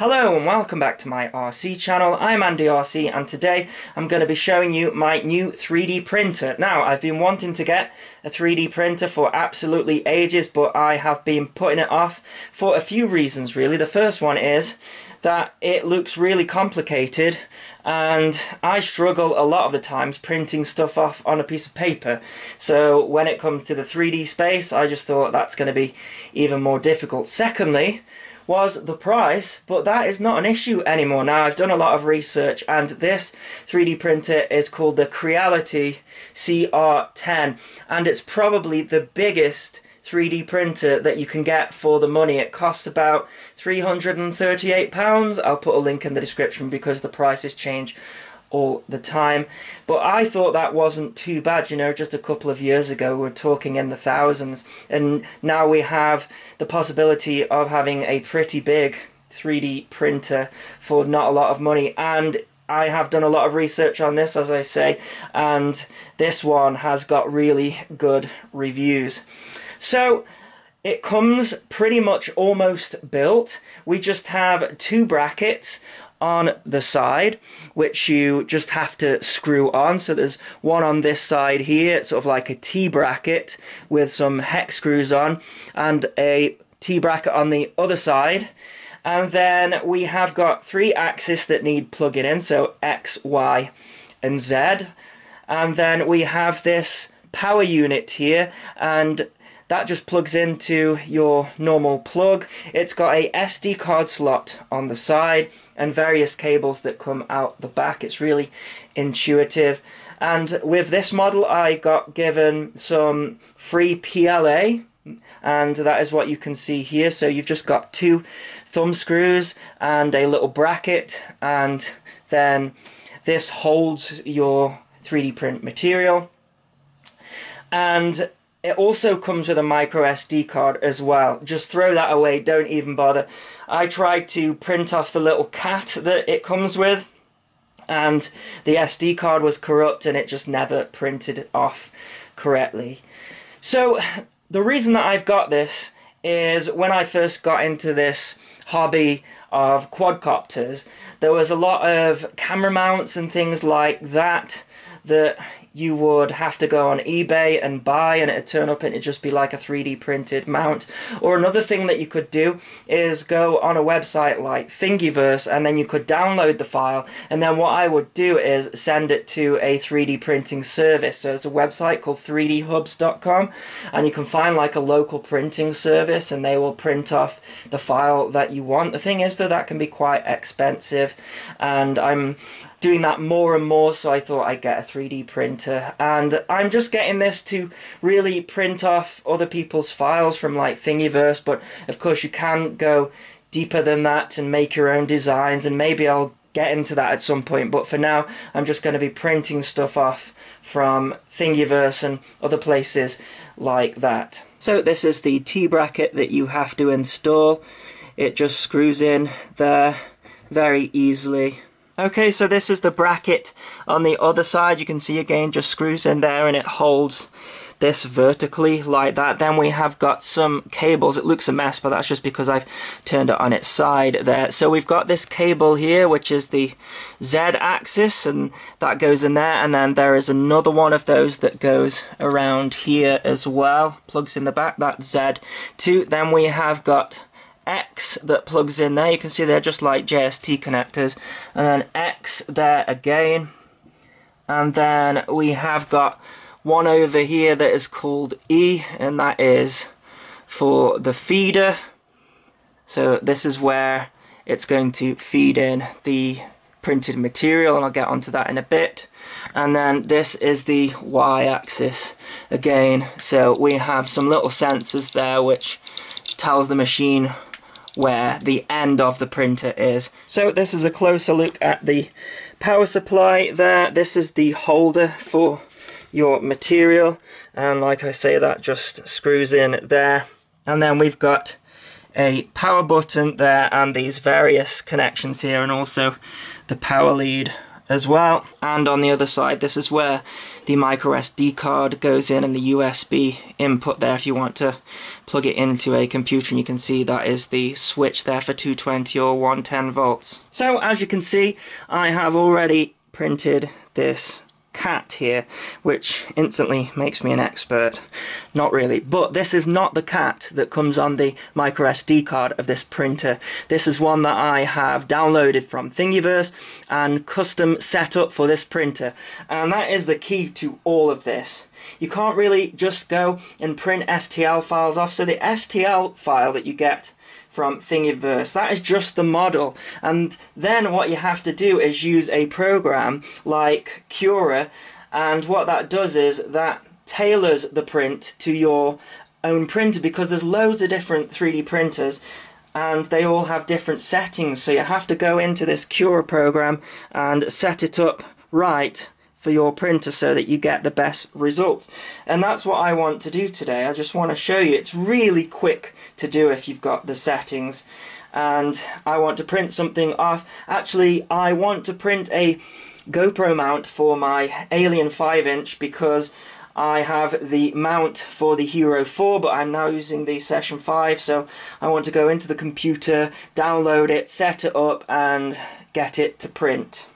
Hello and welcome back to my RC channel. I'm AndyRC and today I'm going to be showing you my new 3D printer. Now, I've been wanting to get a 3D printer for absolutely ages, but I have been putting it off for a few reasons really. The first one is that it looks really complicated and I struggle a lot of the times printing stuff off on a piece of paper. So when it comes to the 3D space, I just thought that's going to be even more difficult. Secondly, was the price, but that is not an issue anymore now. I've done a lot of research and this 3D printer is called the Creality CR10 and it's probably the biggest 3D printer that you can get for the money. It costs about £338. I'll put a link in the description because the prices change all the time, but I thought that wasn't too bad. You know, just a couple of years ago we were talking in the thousands, and now we have the possibility of having a pretty big 3D printer for not a lot of money. And I have done a lot of research on this, as I say, and this one has got really good reviews. So it comes pretty much almost built. We just have two brackets on the side which you just have to screw on. So there's one on this side here, it's sort of like a T bracket with some hex screws on, and a T bracket on the other side. And then we have got three axes that need plugging in, so X, Y and Z. And then we have this power unit here, and that just plugs into your normal plug. It's got a SD card slot on the side and various cables that come out the back. It's really intuitive. And with this model I got given some free PLA, and that is what you can see here. So you've just got two thumb screws and a little bracket, and then this holds your 3D print material. And it also comes with a micro SD card as well. Just throw that away, don't even bother. I tried to print off the little cat that it comes with, and the SD card was corrupt and it just never printed off correctly. So the reason that I've got this is when I first got into this hobby of quadcopters, there was a lot of camera mounts and things like that that you would have to go on eBay and buy, and it'd turn up and it'd just be like a 3D printed mount. Or another thing that you could do is go on a website like Thingiverse, and then you could download the file, and then what I would do is send it to a 3D printing service. So there's a website called 3dhubs.com, and you can find like a local printing service and they will print off the file that you want. The thing is though, that can be quite expensive, and I'm doing that more and more, so I thought I'd get a 3D printer. And I'm just getting this to really print off other people's files from like Thingiverse, but of course you can go deeper than that and make your own designs, and maybe I'll get into that at some point, but for now I'm just going to be printing stuff off from Thingiverse and other places like that. So this is the T-bracket that you have to install. It just screws in there very easily. Okay, so this is the bracket on the other side. You can see again, just screws in there and it holds this vertically like that. Then we have got some cables. It looks a mess, but that's just because I've turned it on its side there. So we've got this cable here, which is the Z axis, and that goes in there. And then there is another one of those that goes around here as well, plugs in the back, that's Z2. Then we have got X that plugs in there. You can see they're just like JST connectors, and then X there again. And then we have got one over here that is called E, and that is for the feeder. So this is where it's going to feed in the printed material, and I'll get onto that in a bit. And then this is the Y axis again. So we have some little sensors there which tells the machine where the end of the printer is. So this is a closer look at the power supply there. This is the holder for your material, and like I say, that just screws in there. And then we've got a power button there and these various connections here, and also the power lead as well. And on the other side, this is where the micro SD card goes in, and the USB input there if you want to plug it into a computer, and you can see that is the switch there for 220 or 110 volts. So as you can see, I have already printed this cat here, which instantly makes me an expert. Not really, but this is not the cat that comes on the micro SD card of this printer. This is one that I have downloaded from Thingiverse and custom set up for this printer, and that is the key to all of this. You can't really just go and print STL files off. So the STL file that you get from Thingiverse, that is just the model, and then what you have to do is use a program like Cura, and what that does is that tailors the print to your own printer, because there's loads of different 3D printers and they all have different settings, so you have to go into this Cura program and set it up right for your printer so that you get the best results. And that's what I want to do today. I just want to show you. It's really quick to do if you've got the settings. And I want to print something off. Actually, I want to print a GoPro mount for my Alien 5-inch, because I have the mount for the Hero 4, but I'm now using the Session 5, so I want to go into the computer, download it, set it up, and get it to print.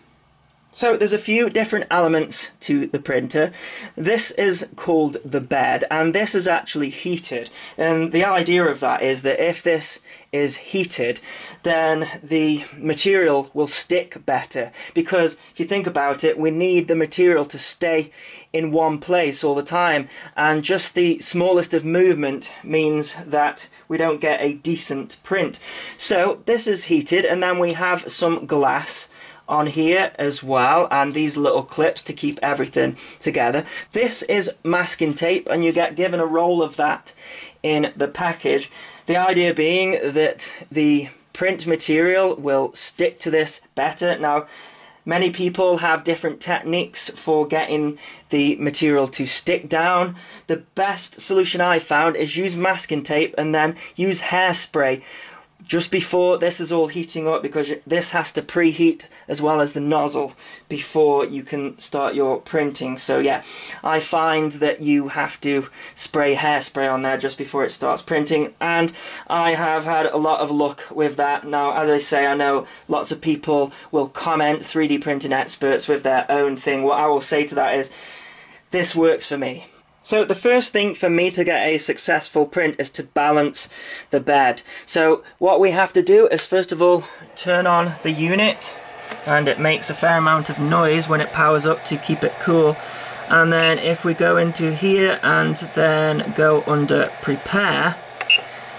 So there's a few different elements to the printer. This is called the bed, and this is actually heated. And the idea of that is that if this is heated, then the material will stick better. Because if you think about it, we need the material to stay in one place all the time, and just the smallest of movement means that we don't get a decent print. So this is heated, and then we have some glass on here as well, and these little clips to keep everything together. This is masking tape, and you get given a roll of that in the package. The idea being that the print material will stick to this better. Now, many people have different techniques for getting the material to stick down. The best solution I found is use masking tape and then use hairspray just before this is all heating up, because this has to preheat as well as the nozzle before you can start your printing. So yeah, I find that you have to spray hairspray on there just before it starts printing, and I have had a lot of luck with that. Now, as I say, I know lots of people will comment, 3D printing experts, with their own thing. What I will say to that is, this works for me. So the first thing for me to get a successful print is to balance the bed. So what we have to do is, first of all, turn on the unit, and it makes a fair amount of noise when it powers up to keep it cool. And then if we go into here and then go under prepare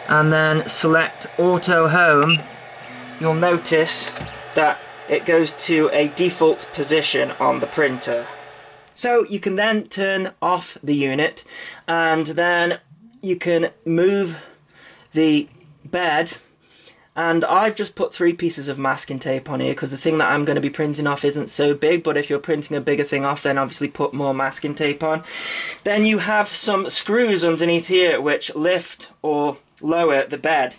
and then select auto home, you'll notice that it goes to a default position on the printer. So you can then turn off the unit, and then you can move the bed, and I've just put 3 pieces of masking tape on here because the thing that I'm going to be printing off isn't so big, but if you're printing a bigger thing off, then obviously put more masking tape on. Then you have some screws underneath here which lift or lower the bed,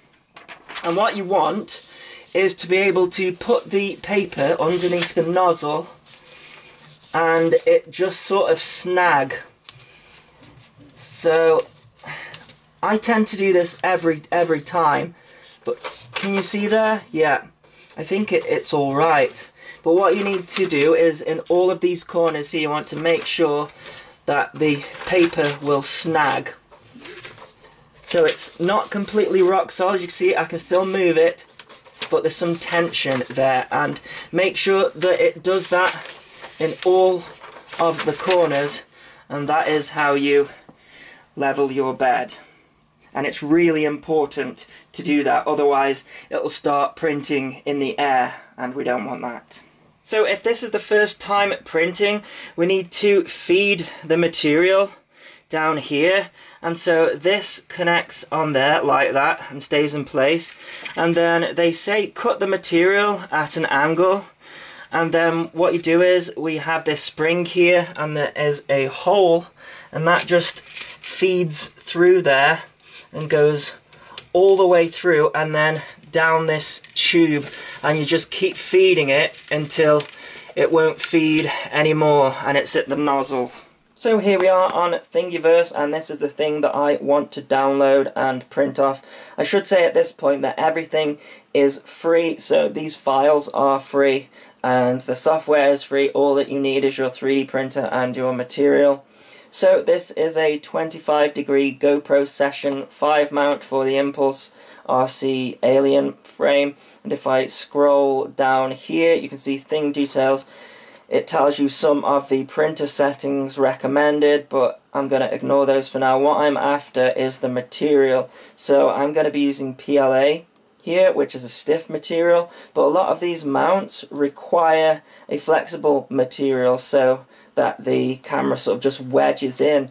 and what you want is to be able to put the paper underneath the nozzle and it just sort of snag. So I tend to do this every time, but can you see there? Yeah, I think it's all right. But what you need to do is, in all of these corners here, you want to make sure that the paper will snag. So it's not completely rock solid. You can see I can still move it, but there's some tension there, and make sure that it does that in all of the corners, and that is how you level your bed. And it's really important to do that, otherwise it'll start printing in the air, and we don't want that. So if this is the first time printing, we need to feed the material down here, and so this connects on there like that and stays in place, and then they say cut the material at an angle. And then what you do is, we have this spring here and there is a hole, and that just feeds through there and goes all the way through and then down this tube, and you just keep feeding it until it won't feed anymore, and it's at the nozzle. So here we are on Thingiverse, and this is the thing that I want to download and print off. I should say at this point that everything is free, so these files are free, and the software is free. All that you need is your 3D printer and your material. So this is a 25-degree GoPro Session 5 mount for the Impulse RC Alien frame, and if I scroll down here you can see thing details. It tells you some of the printer settings recommended, but I'm going to ignore those for now. What I'm after is the material. So I'm going to be using PLA here, which is a stiff material, but a lot of these mounts require a flexible material so that the camera sort of just wedges in.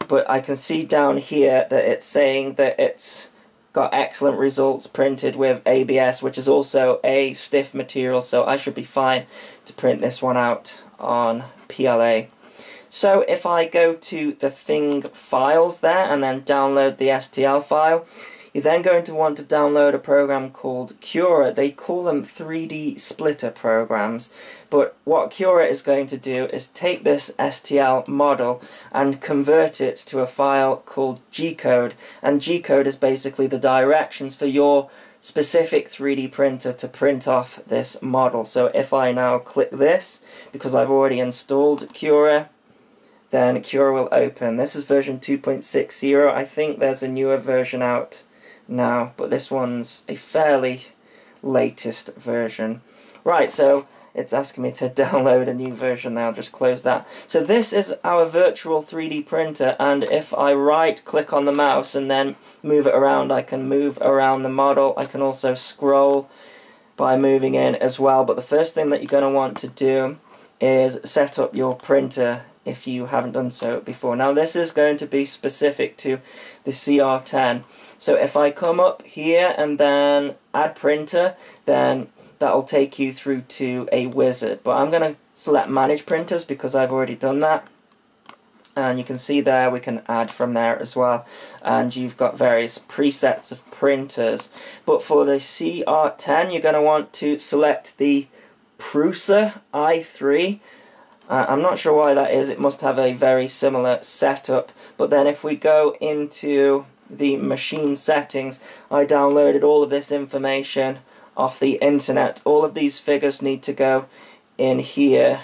But I can see down here that it's saying that it's got excellent results printed with ABS, which is also a stiff material, so I should be fine to print this one out on PLA. So if I go to the thing files there and then download the STL file, you're then going to want to download a program called Cura. They call them 3D splitter programs, but what Cura is going to do is take this STL model and convert it to a file called G-code, and G-code is basically the directions for your specific 3D printer to print off this model. So if I now click this, because I've already installed Cura, then Cura will open. This is version 2.60. I think there's a newer version out now, but this one's a fairly latest version. Right, so it's asking me to download a new version now. I'll just close that. So this is our virtual 3D printer, and if I right click on the mouse and then move it around, I can move around the model. I can also scroll by moving in as well, but the first thing that you're going to want to do is set up your printer if you haven't done so before. Now this is going to be specific to the CR10. So if I come up here and then add printer, then that'll take you through to a wizard. But I'm going to select manage printers because I've already done that. And you can see there we can add from there as well. And you've got various presets of printers. But for the CR10 you're going to want to select the Prusa i3. I'm not sure why that is. It must have a very similar setup. But then if we go into the machine settings, I downloaded all of this information off the internet. All of these figures need to go in here,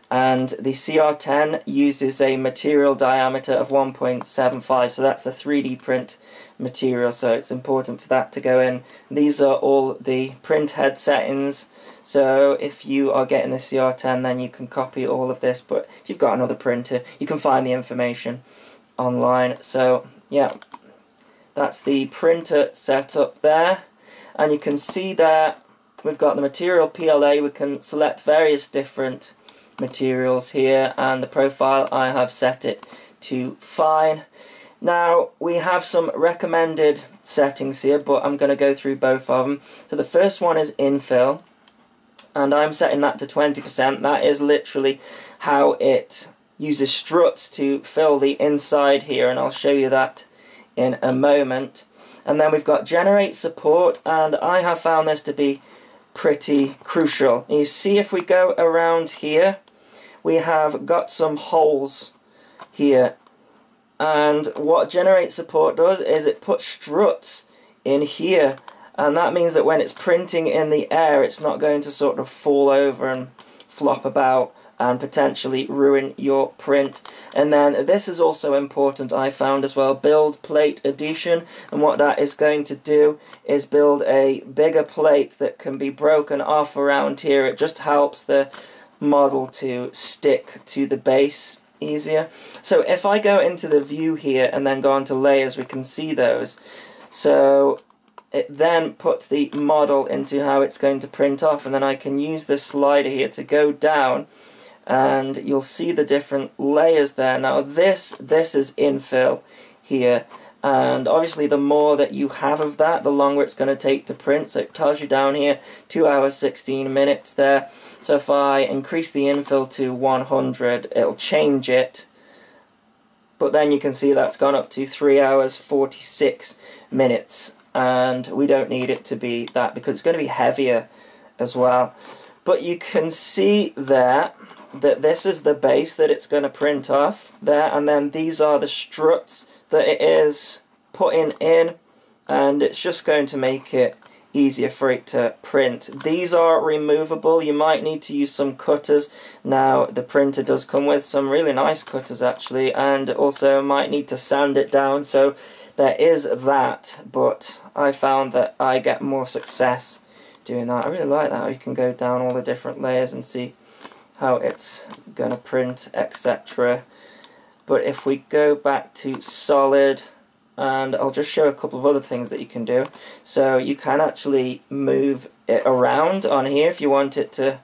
and the CR10 uses a material diameter of 1.75, so that's the 3D print material, so it's important for that to go in. These are all the print head settings, so if you are getting the CR10 then you can copy all of this, but if you've got another printer you can find the information online. So yeah, that's the printer setup there, and you can see there we've got the material PLA. We can select various different materials here, and the profile I have set it to fine. Now we have some recommended settings here, but I'm going to go through both of them. So the first one is infill, and I'm setting that to 20%. That is literally how it uses struts to fill the inside here, and I'll show you that in a moment. And then we've got generate support, and I have found this to be pretty crucial. And you see if we go around here, we have got some holes here, and what generate support does is it puts struts in here, and that means that when it's printing in the air it's not going to sort of fall over and flop about and potentially ruin your print. And then this is also important, I found as well, build plate adhesion, and what that is going to do is build a bigger plate that can be broken off around here. It just helps the model to stick to the base easier. So if I go into the view here and then go onto layers, we can see those. So it then puts the model into how it's going to print off, and then I can use this slider here to go down, and you'll see the different layers there. Now this is infill here, and obviously the more that you have of that, the longer it's going to take to print. So it tells you down here 2 hours 16 minutes there. So if I increase the infill to 100, it'll change it, but then you can see that's gone up to 3 hours 46 minutes, and we don't need it to be that because it's going to be heavier as well. But you can see there that this is the base that it's going to print off there, and then these are the struts that it is putting in, and it's just going to make it easier for it to print. These are removable. You might need to use some cutters. Now the printer does come with some really nice cutters actually, and also might need to sand it down, so there is that, but I found that I get more success doing that. I really like that. You can go down all the different layers and see how it's gonna print, etc. But if we go back to solid, and I'll just show a couple of other things that you can do. So you can actually move it around on here if you want it to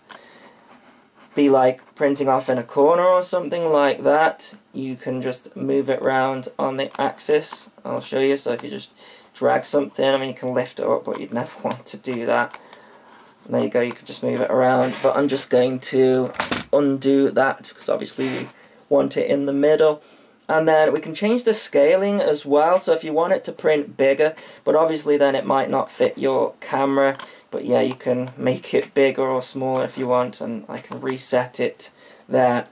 be like printing off in a corner or something like that. You can just move it around on the axis. I'll show you. So if you just drag something, I mean you can lift it up, but you'd never want to do that. And there you go, you can just move it around. But I'm just going to undo that because obviously we want it in the middle. And then we can change the scaling as well, so if you want it to print bigger, but obviously then it might not fit your camera, but yeah, you can make it bigger or smaller if you want, and I can reset it there.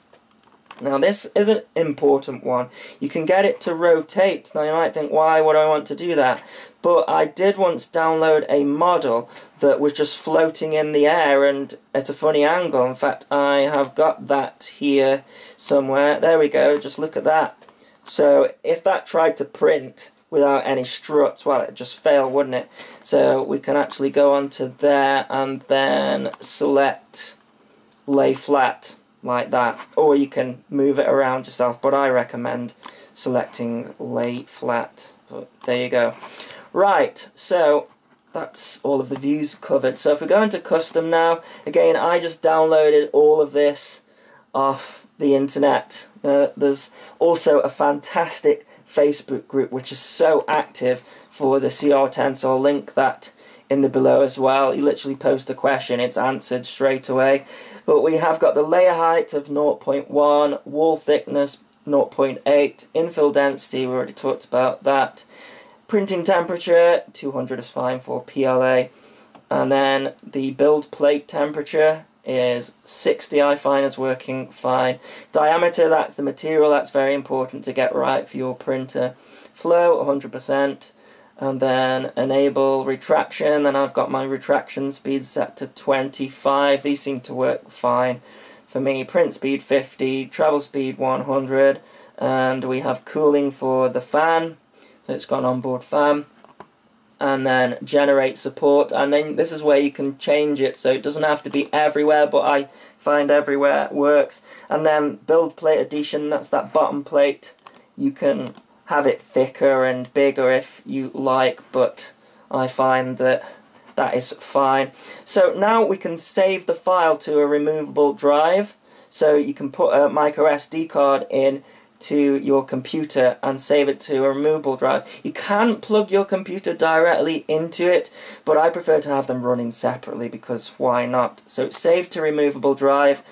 Now this is an important one. You can get it to rotate. Now you might think, why would I want to do that? But I did once download a model that was just floating in the air and at a funny angle. In fact, I have got that here somewhere. There we go, just look at that. So if that tried to print without any struts, well, it'd just fail, wouldn't it? So we can actually go onto there and then select lay flat like that, or you can move it around yourself, but I recommend selecting lay flat. But there you go. Right, so that's all of the views covered. So if we go into custom now, again, I just downloaded all of this off the internet. There's also a fantastic Facebook group which is so active for the CR10, so I'll link that in the below as well. You literally post a question, it's answered straight away. But we have got the layer height of 0.1, wall thickness 0.8, infill density, we already talked about that. Printing temperature, 200 is fine for PLA. And then the build plate temperature is 60, I find is working fine. Diameter, that's the material, that's very important to get right for your printer. Flow, 100%. And then enable retraction, then I've got my retraction speed set to 25. These seem to work fine for me. Print speed 50, travel speed 100, and we have cooling for the fan, so it's got an onboard fan. And then generate support, and then this is where you can change it, so it doesn't have to be everywhere, but I find everywhere works. And then build plate addition, that's that bottom plate. You can have it thicker and bigger if you like, but I find that that is fine. So now we can save the file to a removable drive, so you can put a micro SD card in to your computer and save it to a removable drive. You can plug your computer directly into it, but I prefer to have them running separately because why not? So save to removable drive.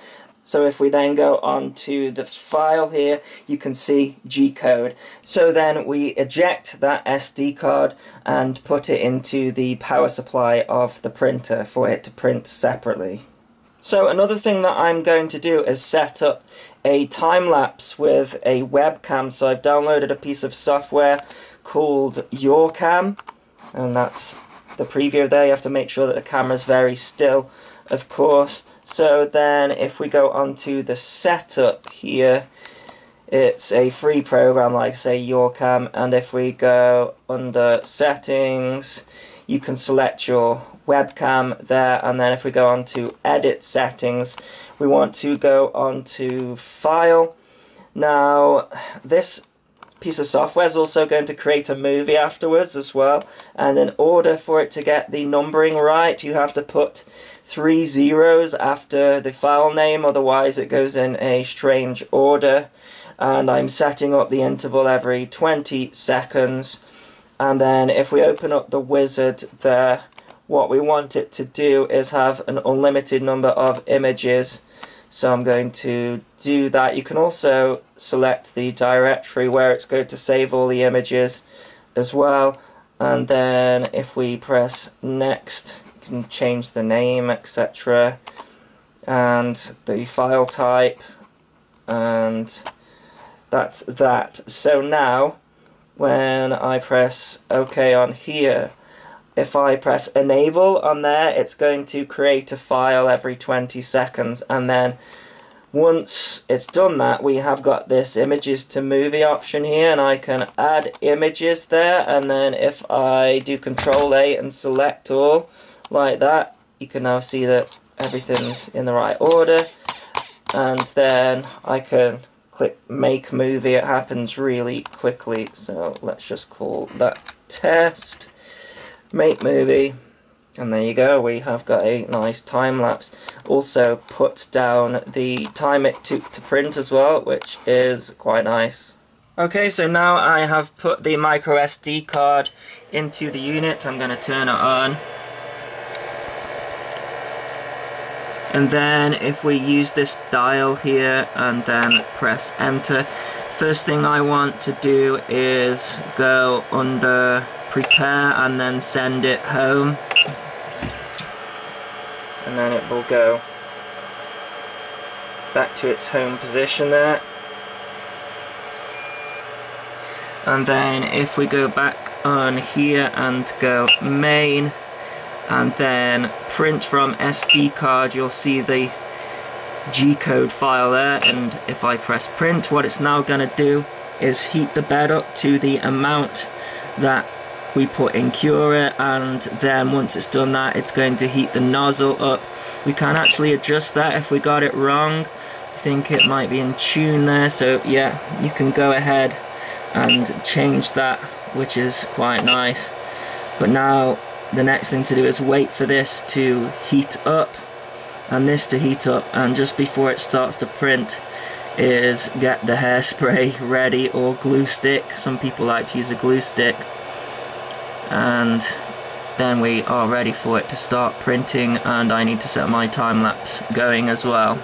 So if we then go on to the file here, you can see G-code. So then we eject that SD card and put it into the power supply of the printer for it to print separately. So another thing that I'm going to do is set up a time-lapse with a webcam. So I've downloaded a piece of software called Yawcam, and that's the preview there. You have to make sure that the camera's very still, of course. So then if we go onto the setup here, it's a free program like say Yawcam, and if we go under settings, you can select your webcam there, and then if we go on to edit settings, we want to go on to file. Now this piece of software is also going to create a movie afterwards as well, and in order for it to get the numbering right, you have to put 3 zeros after the file name, otherwise it goes in a strange order. And I'm setting up the interval every 20 seconds, and then if we open up the wizard there, what we want it to do is have an unlimited number of images. So I'm going to do that. You can also select the directory where it's going to save all the images as well. And then if we press next, you can change the name, etc. and the file type, and that's that. So now when I press OK on here, if I press enable on there, it's going to create a file every 20 seconds, and then once it's done that, we have got this images to movie option here, and I can add images there, and then if I do Control A and select all like that, you can now see that everything's in the right order, and then I can click make movie. It happens really quickly, so let's just call that test make movie, and there you go, we have got a nice time lapse. Also put down the time it took to print as well, which is quite nice. Okay, so now I have put the micro SD card into the unit. I'm going to turn it on, and then if we use this dial here and then press enter, first thing I want to do is go under prepare and then send it home, and then it will go back to its home position there. And then if we go back on here and go main and then print from SD card, you'll see the G-code file there, and if I press print, what it's now going to do is heat the bed up to the amount that we put in Cura, and then once it's done that, it's going to heat the nozzle up. We can actually adjust that if we got it wrong. I think it might be in tune there, so yeah, you can go ahead and change that, which is quite nice. But now the next thing to do is wait for this to heat up and this to heat up, and just before it starts to print is get the hairspray ready, or glue stick. Some people like to use a glue stick, and then we are ready for it to start printing, and I need to set my time lapse going as well.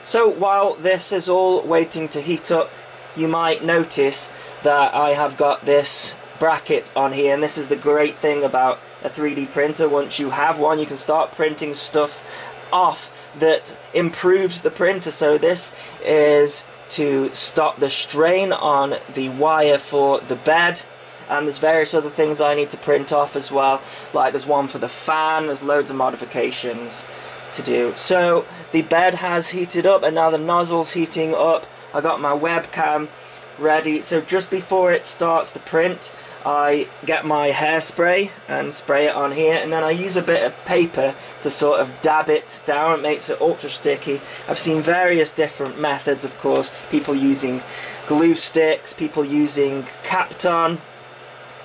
So while this is all waiting to heat up, you might notice that I have got this bracket on here, and this is the great thing about a 3D printer. Once you have one, you can start printing stuff off that improves the printer. So this is to stop the strain on the wire for the bed, and there's various other things I need to print off as well, like there's one for the fan. There's loads of modifications to do. So the bed has heated up, and now the nozzle's heating up. I got my webcam ready, so just before it starts to print, I get my hairspray and spray it on here, and then I use a bit of paper to sort of dab it down. It makes it ultra sticky. I've seen various different methods, of course, people using glue sticks, people using Kapton,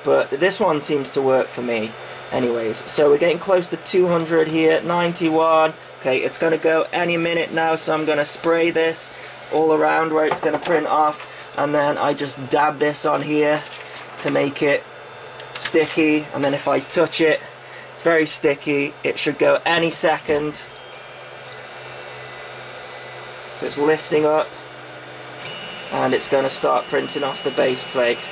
but this one seems to work for me anyways. So we're getting close to 200 here, 91. Okay, it's going to go any minute now, so I'm going to spray this all around where it's going to print off, and then I just dab this on here to make it sticky, and then if I touch it, it's very sticky. It should go any second. So it's lifting up, and it's going to start printing off the base plate.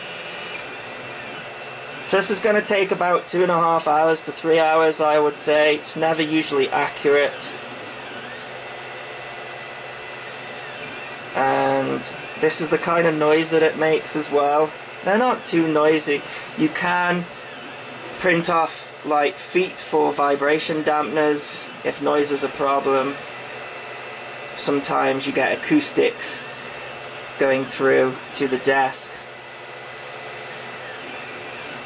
So this is going to take about 2.5 hours to 3 hours, I would say. It's never usually accurate. And this is the kind of noise that it makes as well. They're not too noisy. You can print off like feet for vibration dampeners if noise is a problem. Sometimes you get acoustics going through to the desk.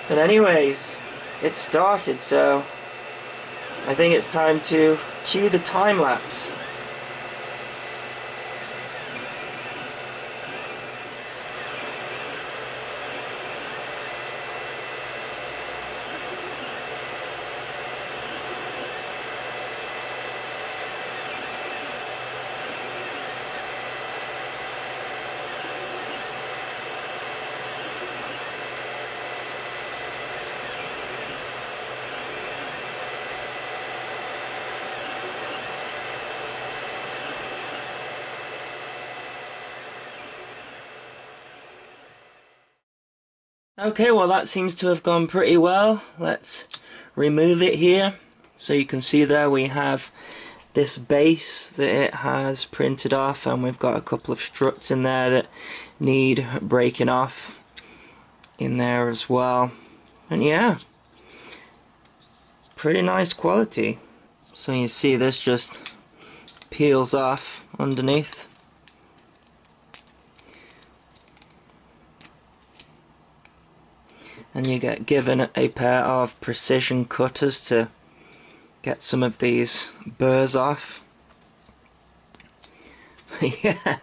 But anyways, it started, so I think it's time to cue the time lapse. Okay, well that seems to have gone pretty well. Let's remove it here. So you can see there we have this base that it has printed off, and we've got a couple of struts in there that need breaking off in there as well. And yeah, pretty nice quality. So you see this just peels off underneath. And you get given a pair of precision cutters to get some of these burrs off. Yeah,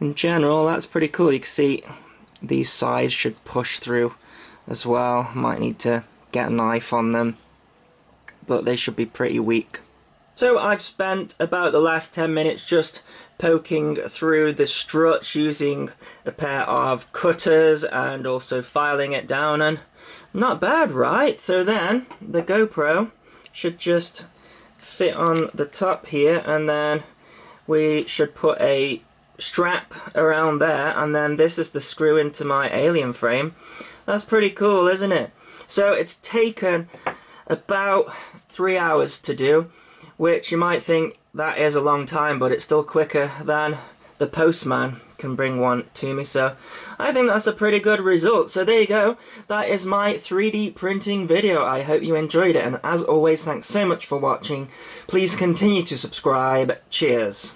in general that's pretty cool. You can see these sides should push through as well. Might need to get a knife on them, but they should be pretty weak. So I've spent about the last 10 minutes just poking through the struts using a pair of cutters and also filing it down, and not bad, right? So then the GoPro should just fit on the top here, and then we should put a strap around there, and then this is the screw into my alien frame. That's pretty cool, isn't it? So it's taken about 3 hours to do, which you might think that is a long time, but it's still quicker than the postman can bring one to me. So I think that's a pretty good result. So there you go, that is my 3D printing video. I hope you enjoyed it, and as always, thanks so much for watching. Please continue to subscribe. Cheers.